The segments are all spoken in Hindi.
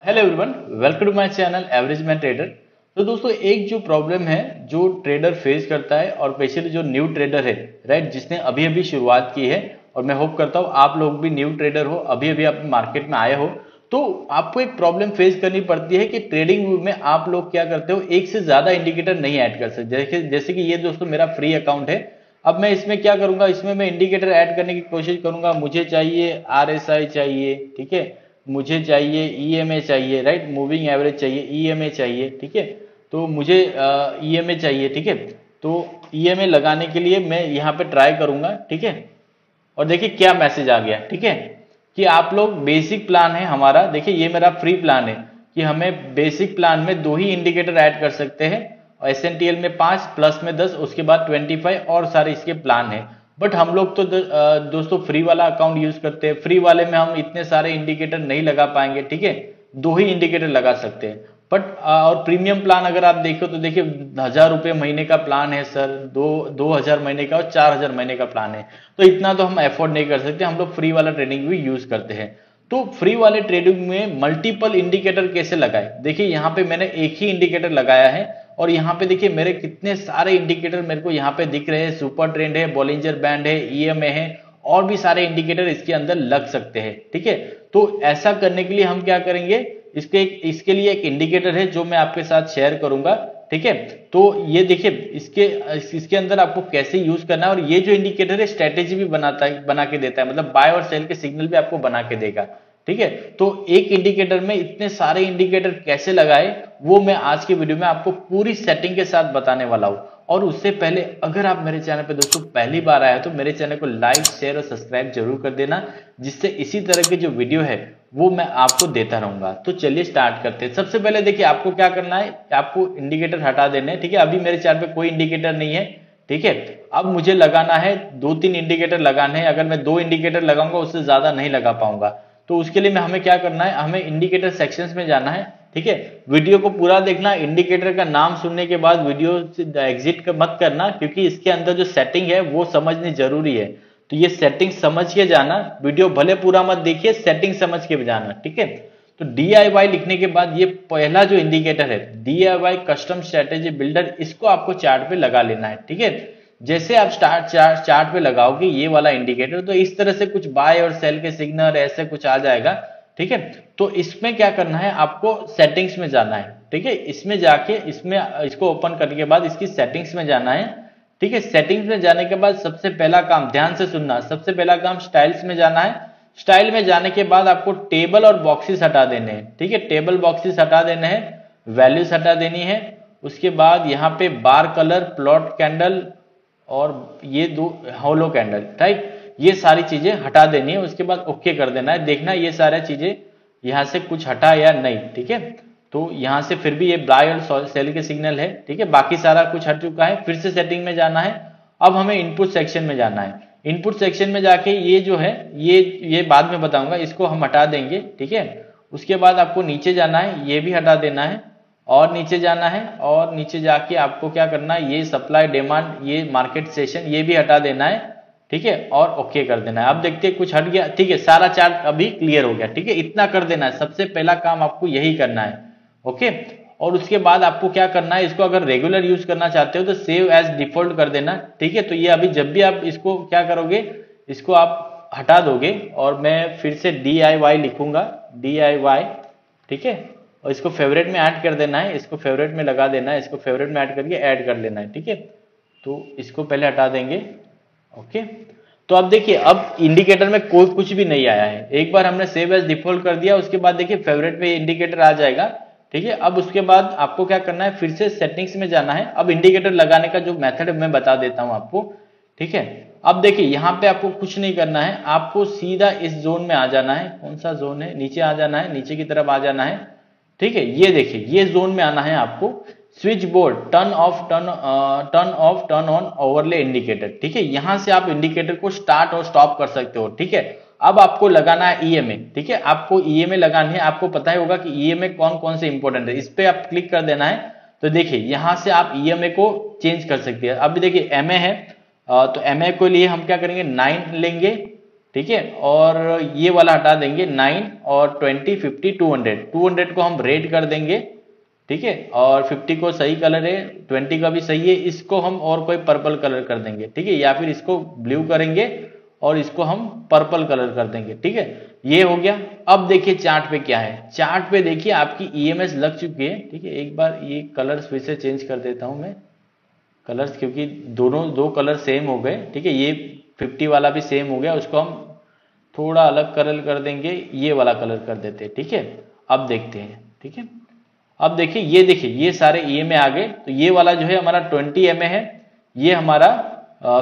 Hello everyone, welcome to my channel average man trader. तो दोस्तों, एक जो प्रॉब्लम है जो ट्रेडर फेस करता है और स्पेशली जो न्यू ट्रेडर है, राइट, जिसने अभी अभी शुरुआत की है, और मैं होप करता हूँ आप लोग भी न्यू ट्रेडर हो, अभी अभी आप मार्केट में आए हो, तो आपको एक प्रॉब्लम फेस करनी पड़ती है कि ट्रेडिंग में आप लोग क्या करते हो, एक से ज्यादा इंडिकेटर नहीं ऐड कर सकते। जैसे कि ये दोस्तों मेरा फ्री अकाउंट है। अब मैं इसमें क्या करूंगा, इसमें मैं इंडिकेटर ऐड करने की कोशिश करूंगा। मुझे चाहिए आरएसआई चाहिए, ठीक है, मुझे चाहिए ईएमए चाहिए, राइट, मूविंग एवरेज चाहिए, ईएमए चाहिए, ठीक है। तो मुझे ईएमए चाहिए, ठीक है। तो ईएमए लगाने के लिए मैं यहाँ पे ट्राई करूंगा, ठीक है। और देखिए क्या मैसेज आ गया, ठीक है, कि आप लोग बेसिक प्लान है हमारा, देखिए ये मेरा फ्री प्लान है कि हमें बेसिक प्लान में 2 ही इंडिकेटर ऐड कर सकते हैं, और एसएनटीएल में 5, प्लस में 10, उसके बाद 25 और सारे इसके प्लान है। बट हम लोग तो दोस्तों फ्री वाला अकाउंट यूज करते हैं। फ्री वाले में हम इतने सारे इंडिकेटर नहीं लगा पाएंगे, ठीक है, 2 ही इंडिकेटर लगा सकते हैं। बट और प्रीमियम प्लान अगर आप देखो तो देखिए 1000 रुपये महीने का प्लान है सर, 2000 महीने का और 4000 महीने का प्लान है। तो इतना तो हम अफोर्ड नहीं कर सकते, हम लोग फ्री वाला ट्रेडिंग भी यूज करते हैं। तो फ्री वाले ट्रेडिंग में मल्टीपल इंडिकेटर कैसे लगाए, देखिए यहाँ पे मैंने एक ही इंडिकेटर लगाया है, और यहाँ पे देखिए मेरे कितने सारे इंडिकेटर मेरे को यहाँ पे दिख रहे हैं। सुपर ट्रेंड है, बॉलिंजर बैंड है, ईएमए है, और भी सारे इंडिकेटर इसके अंदर लग सकते हैं, ठीक है। तो ऐसा करने के लिए हम क्या करेंगे, इसके लिए एक इंडिकेटर है जो मैं आपके साथ शेयर करूंगा, ठीक है। तो ये देखिए इसके अंदर आपको कैसे यूज करना है, और ये जो इंडिकेटर है स्ट्रेटेजी भी बना के देता है, मतलब बाय और सेल के सिग्नल भी आपको बना के देगा, ठीक है। तो एक इंडिकेटर में इतने सारे इंडिकेटर कैसे लगाए, वो मैं आज के वीडियो में आपको पूरी सेटिंग के साथ बताने वाला हूं। और उससे पहले अगर आप मेरे चैनल पे दोस्तों पहली बार आए तो मेरे चैनल को लाइक, शेयर और सब्सक्राइब जरूर कर देना, जिससे इसी तरह के जो वीडियो है वो मैं आपको देता रहूंगा। तो चलिए स्टार्ट करते हैं। सबसे पहले देखिए आपको क्या करना है, आपको इंडिकेटर हटा देने हैं, ठीक है। अभी मेरे चैनल पे कोई इंडिकेटर नहीं है, ठीक है। अब मुझे लगाना है 2-3 इंडिकेटर लगाने हैं। अगर मैं 2 इंडिकेटर लगाऊंगा उससे ज्यादा नहीं लगा पाऊंगा। तो उसके लिए हमें क्या करना है, हमें इंडिकेटर सेक्शंस में जाना है, ठीक है। वीडियो को पूरा देखना, इंडिकेटर का नाम सुनने के बाद वीडियो से एग्जिट मत करना, क्योंकि इसके अंदर जो सेटिंग है वो समझनी जरूरी है। तो ये सेटिंग समझ के जाना, वीडियो भले पूरा मत देखिए, सेटिंग समझ के जाना, ठीक है। तो DIY लिखने के बाद ये पहला जो इंडिकेटर है DIY कस्टम स्ट्रेटेजी बिल्डर, इसको आपको चार्ट पे लगा लेना है, ठीक है। जैसे आप चार्ट पे लगाओगे ये वाला इंडिकेटर, तो इस तरह से कुछ बाय और सेल के सिग्नल ऐसे कुछ आ जाएगा, ठीक है। तो इसमें क्या करना है, आपको सेटिंग्स में जाना है, ठीक है। इसमें जाके इसमें इसको ओपन करने के बाद इसकी सेटिंग्स में जाना है, ठीक है। सेटिंग्स में जाने के बाद सबसे पहला काम, ध्यान से सुनना, सबसे पहला काम स्टाइल्स में जाना है। स्टाइल में जाने के बाद आपको टेबल और बॉक्सेस हटा देने हैं, ठीक है। टेबल बॉक्सेस हटा देने हैं, वैल्यूज हटा देनी है। उसके बाद यहाँ पे बार कलर, प्लॉट कैंडल और ये 2 हॉलो कैंडल, राइट, ये सारी चीजें हटा देनी है। उसके बाद ओके कर देना है। देखना ये सारी चीजें यहाँ से कुछ हटा या नहीं, ठीक है। तो यहाँ से फिर भी ये बाय और सेल के सिग्नल है, ठीक है। बाकी सारा कुछ हट चुका है। फिर से सेटिंग में जाना है। अब हमें इनपुट सेक्शन में जाना है। इनपुट सेक्शन में जाके ये जो है ये बाद में बताऊंगा, इसको हम हटा देंगे, ठीक है। उसके बाद आपको नीचे जाना है, ये भी हटा देना है, और नीचे जाना है, और नीचे जाके आपको क्या करना है, ये सप्लाई डिमांड, ये मार्केट सेशन, ये भी हटा देना है, ठीक है, और ओके कर देना है। अब देखते हैं कुछ हट गया, ठीक है, सारा चार्ट अभी क्लियर हो गया, ठीक है। इतना कर देना है, सबसे पहला काम आपको यही करना है, ओके। और उसके बाद आपको क्या करना है, इसको अगर रेगुलर यूज करना चाहते हो तो सेव एज डिफॉल्ट कर देना, ठीक है। तो ये अभी जब भी आप इसको क्या करोगे, इसको आप हटा दोगे, और मैं फिर से DIY लिखूंगा, DIY, ठीक है। और इसको फेवरेट में ऐड कर देना है, इसको फेवरेट में लगा देना है, इसको फेवरेट में ऐड करके ऐड कर लेना है, ठीक है। तो इसको पहले हटा देंगे, ओके। तो अब देखिए अब इंडिकेटर में कोई कुछ भी नहीं आया है। एक बार हमने सेव एज डिफॉल्ट कर दिया, उसके बाद देखिए फेवरेट में इंडिकेटर आ जाएगा, ठीक है। अब उसके बाद आपको क्या करना है, फिर से सेटिंग्स में जाना है। अब इंडिकेटर लगाने का जो मेथड मैं बता देता हूं आपको, ठीक है। अब देखिए यहाँ पे आपको कुछ नहीं करना है, आपको सीधा इस जोन में आ जाना है। कौन सा जोन है, नीचे आ जाना है, नीचे की तरफ आ जाना है, ठीक है। ये देखिए ये जोन में आना है आपको। Switch board turn off turn on overlay indicator, ठीक है। यहां से आप इंडिकेटर को स्टार्ट और स्टॉप कर सकते हो, ठीक है। अब आपको लगाना है ईएमए, ठीक है। आपको ईएमए लगानी है। आपको पता ही होगा कि ईएमए कौन कौन से इंपॉर्टेंट है, इस पे आप क्लिक कर देना है। तो देखिए यहां से आप ईएमए को चेंज कर सकते हैं। अब देखिए एमए है, तो एमए के लिए हम क्या करेंगे, 9 लेंगे, ठीक है, और ये वाला हटा देंगे 9 और 20 50 200, 200 को हम रेड कर देंगे, ठीक है, और 50 को सही कलर है, 20 का भी सही है, इसको हम और कोई पर्पल कलर कर देंगे, ठीक है, या फिर इसको ब्लू करेंगे और इसको हम पर्पल कलर कर देंगे, ठीक है, ये हो गया। अब देखिए चार्ट पे क्या है, चार्ट पे देखिए आपकी ईएमएस लग चुकी है, ठीक है, एक बार ये कलर्स फिर से चेंज कर देता हूं मैं कलर्स, क्योंकि दोनों दो कलर सेम हो गए, ठीक है, ये 50 वाला भी सेम हो गया, उसको हम थोड़ा अलग कलर कर देंगे, ये वाला कलर कर देते हैं, ठीक है। अब देखते हैं, ठीक है, अब देखिए ये सारे ई में आ गए, तो ये वाला जो है हमारा 20 एम है, ये हमारा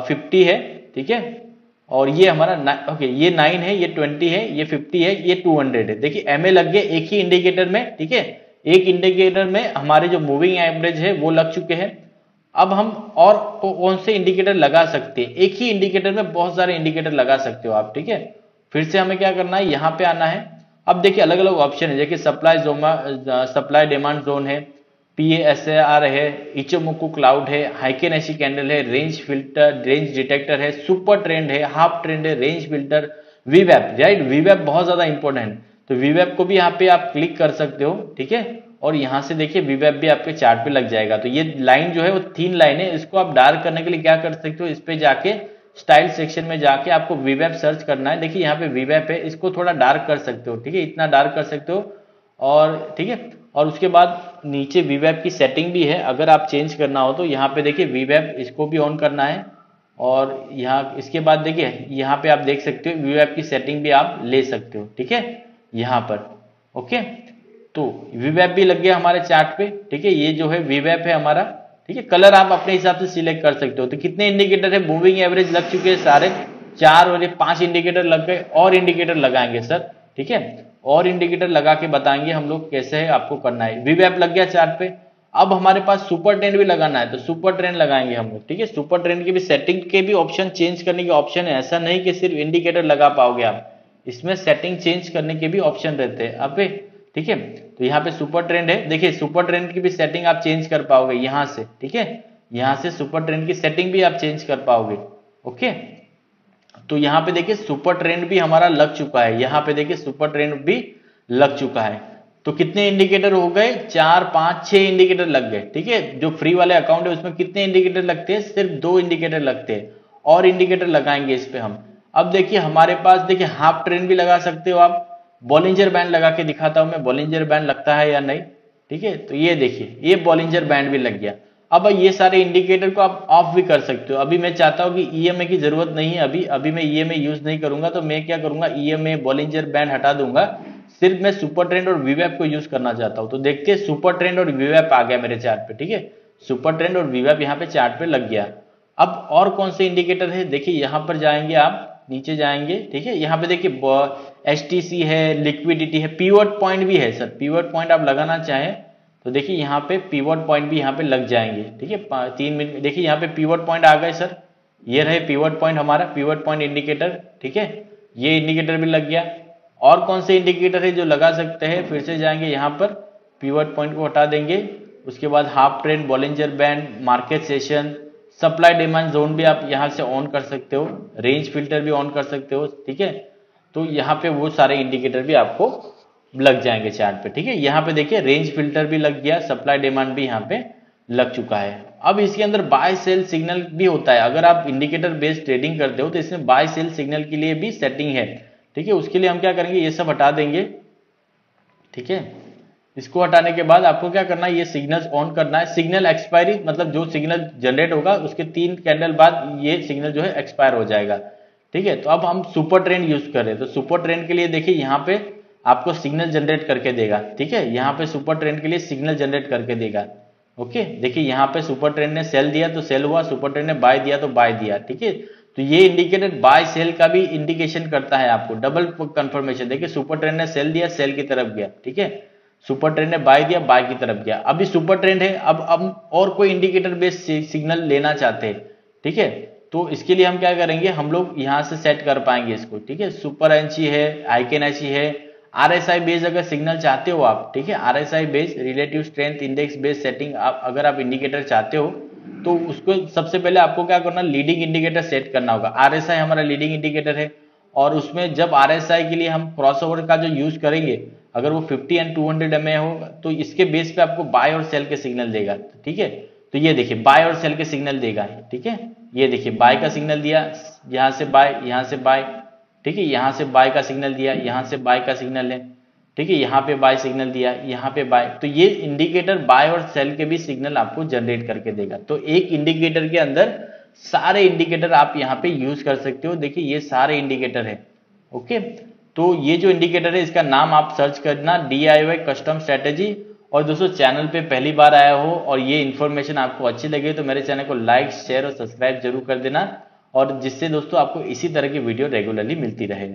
50 है, ठीक है, और ये हमारा ओके ये 9 है, ये 20 है, ये 50 है, ये 200 है। देखिए एमए लग गए एक ही इंडिकेटर में, ठीक है, एक इंडिकेटर में हमारे जो मूविंग एवरेज है वो लग चुके हैं। अब हम और कौन से इंडिकेटर लगा सकते हैं, एक ही इंडिकेटर में बहुत सारे इंडिकेटर लगा सकते हो आप, ठीक है। फिर से हमें क्या करना है, यहाँ पे आना है। अब देखिए अलग अलग ऑप्शन है, देखिए सप्लाई डिमांड जोन है, PASAR है, इचोमोकू क्लाउड है, हाइकेनेशी कैंडल है, रेंज फिल्टर, रेंज डिटेक्टर है, सुपर ट्रेंड है, हाफ ट्रेंड है, रेंज फिल्टर, वीवैप, राइट, वीवैप बहुत ज्यादा इंपॉर्टेंट है, तो वीवैप को भी यहाँ पे आप क्लिक कर सकते हो, ठीक है, और यहां से देखिए वीवैप भी आपके चार्ट पे लग जाएगा। तो ये लाइन जो है वो 3 लाइन है, इसको आप डार्क करने के लिए क्या कर सकते हो, इस पे जाके स्टाइल सेक्शन में जाके आपको वीवैप सर्च करना है, देखिए यहाँ पे वीवैप है, इसको थोड़ा डार्क कर सकते हो, ठीक है, इतना डार्क कर सकते हो, और ठीक है, और उसके बाद नीचे वीवैप की सेटिंग भी है, अगर आप चेंज करना हो तो यहाँ पे देखिए वीवैप, इसको भी ऑन करना है, और यहाँ इसके बाद देखिए यहाँ पे आप देख सकते हो वीवैप की सेटिंग भी आप ले सकते हो, ठीक है, यहाँ पर ओके। तो वीवैप भी लग गया हमारे चार्ट पे, ठीक है, ये जो है वीवैप है हमारा, ठीक है, कलर आप अपने हिसाब से सिलेक्ट कर सकते हो। तो कितने इंडिकेटर है, मूविंग एवरेज लग चुके हैं सारे 4 और ये 5 इंडिकेटर लग गए, और इंडिकेटर लगाएंगे सर, ठीक है, और इंडिकेटर लगा के बताएंगे हम लोग कैसे है आपको करना है। वीवैप लग गया चार्ट पे, अब हमारे पास सुपर ट्रेंड भी लगाना है, तो सुपर ट्रेंड लगाएंगे हम लोग, ठीक है, सुपर ट्रेंड की भी सेटिंग के भी ऑप्शन चेंज करने के ऑप्शन है, ऐसा नहीं कि सिर्फ इंडिकेटर लगा पाओगे आप, इसमें सेटिंग चेंज करने के भी ऑप्शन रहते हैं आप, ठीक है। तो यहाँ पे सुपर ट्रेंड है, देखिए सुपर ट्रेंड की भी सेटिंग आप चेंज कर पाओगे यहाँ से, ठीक है, यहाँ से सुपर ट्रेंड की सेटिंग भी आप चेंज कर पाओगे, ओके। तो यहाँ पे देखिए सुपर ट्रेंड भी हमारा लग चुका है, यहाँ पे देखिए सुपर ट्रेंड भी लग चुका है। तो कितने इंडिकेटर हो गए, 4 5 6 इंडिकेटर लग गए, ठीक है। जो फ्री वाले अकाउंट है उसमें कितने इंडिकेटर लगते हैं, सिर्फ 2 इंडिकेटर लगते हैं, और इंडिकेटर लगाएंगे इस पे हम। अब देखिए हमारे पास देखिए हाफ ट्रेंड भी लगा सकते हो आप, बॉलिंजर बैंड लगा के दिखाता हूं मैं, बॉलिंजर बैंड लगता है या नहीं, ठीक है। तो ये देखिए ये बॉलिंजर बैंड भी लग गया। अब ये सारे इंडिकेटर को आप ऑफ भी कर सकते हो। अभी मैं चाहता हूं कि ईएमए की जरूरत नहीं है, अभी मैं ईएमए यूज नहीं करूंगा, तो मैं क्या करूंगा, ईएमए बॉलिंजर बैंड हटा दूंगा, सिर्फ मैं सुपर ट्रेंड और वीवैप को यूज करना चाहता हूं। तो देखते हैं सुपर ट्रेंड और वीवैप आ गया मेरे चार्ट पे, ठीक है, सुपर ट्रेंड और वीवैप यहाँ पे चार्ट पे लग गया। अब और कौन से इंडिकेटर है, देखिए यहाँ पर जाएंगे आप, नीचे जाएंगे, ठीक है, यहाँ पे देखिए HTC है, लिक्विडिटी है, पीवट पॉइंट भी है सर, पीवट पॉइंट आप लगाना चाहें तो देखिए यहाँ पे पीवट पॉइंट भी यहाँ पे लग जाएंगे, ठीक है, 3 मिनट। देखिए यहाँ पे पीवट पॉइंट आ गए सर, ये रहे पीवट पॉइंट हमारा, पीवट पॉइंट इंडिकेटर, ठीक है, ये इंडिकेटर भी लग गया। और कौन से इंडिकेटर है जो लगा सकते हैं, फिर से जाएंगे यहाँ पर, पीवट पॉइंट को हटा देंगे, उसके बाद half trend, Bollinger band, market session, supply demand zone भी आप यहाँ से ऑन कर सकते हो, रेंज फिल्टर भी ऑन कर सकते हो, ठीक है। तो यहाँ पे वो सारे इंडिकेटर भी आपको लग जाएंगे चार्ट पे, ठीक है। यहाँ पे देखिए रेंज फिल्टर भी लग गया, सप्लाई डिमांड भी यहाँ पे लग चुका है। अब इसके अंदर बाय सेल सिग्नल भी होता है, अगर आप इंडिकेटर बेस्ड ट्रेडिंग करते हो तो इसमें बाय सेल सिग्नल के लिए भी सेटिंग है, ठीक है। उसके लिए हम क्या करेंगे, ये सब हटा देंगे, ठीक है। इसको हटाने के बाद आपको क्या करना है, ये सिग्नल्स ऑन करना है, सिग्नल एक्सपायरी मतलब जो सिग्नल जनरेट होगा उसके 3 कैंडल बाद ये सिग्नल जो है एक्सपायर हो जाएगा, ठीक है। तो अब हम सुपर ट्रेंड यूज कर रहे हैं, तो सुपर ट्रेंड के लिए देखिए यहाँ पे आपको सिग्नल जनरेट करके देगा, ठीक है, यहाँ पे सुपर ट्रेंड के लिए सिग्नल जनरेट करके देगा, ओके। देखिए यहाँ पे सुपर ट्रेंड ने सेल दिया तो सेल हुआ, सुपर ट्रेंड ने बाय दिया तो बाय दिया, ठीक है। तो ये इंडिकेटर बाय सेल का भी इंडिकेशन करता है आपको, डबल कंफर्मेशन। देखिए सुपर ट्रेंड ने सेल दिया, सेल की तरफ गया, ठीक है, सुपर ट्रेंड ने बाय दिया, बाय की तरफ गया। अभी सुपर ट्रेंड है, अब और कोई इंडिकेटर बेस्ड सिग्नल लेना चाहते हैं, ठीक है। तो इसके लिए हम क्या करेंगे, हम लोग यहाँ से सेट कर पाएंगे इसको, ठीक है। सुपर एनसी है, आईकेएनएसी है, आरएसआई बेस्ड अगर सिग्नल चाहते हो आप, ठीक है, RSI based relative strength index based setting अगर आप इंडिकेटर चाहते हो तो उसको सबसे पहले आपको क्या करना, लीडिंग इंडिकेटर सेट करना होगा। आरएसआई हमारा लीडिंग इंडिकेटर है, और उसमें जब RSI के लिए हम क्रॉसओवर का जो यूज करेंगे, अगर वो 50 एंड 200 MA हो तो इसके बेस पे आपको बाय और सेल के सिग्नल देगा। ठीक है, तो ये देखिए बाय और सेल के सिग्नल देगा। ठीक है, ये देखिए बाय का सिग्नल दिया, यहाँ से बाय, यहाँ से बाय। ठीक है, यहाँ से बाय का सिग्नल दिया, यहाँ से बाय का सिग्नल है। ठीक है, यहाँ पे बाय सिग्नल दिया, यहाँ पे बाय। तो ये इंडिकेटर बाय और सेल के भी सिग्नल आपको जनरेट करके देगा। तो एक इंडिकेटर के अंदर सारे इंडिकेटर आप यहाँ पे यूज कर सकते हो। देखिए ये सारे इंडिकेटर है। ओके, तो ये जो इंडिकेटर है इसका नाम आप सर्च करना DIY कस्टम स्ट्रेटेजी। और दोस्तों चैनल पे पहली बार आया हो और ये इन्फॉर्मेशन आपको अच्छी लगे तो मेरे चैनल को लाइक, शेयर और सब्सक्राइब जरूर कर देना, और जिससे दोस्तों आपको इसी तरह की वीडियो रेगुलरली मिलती रहे।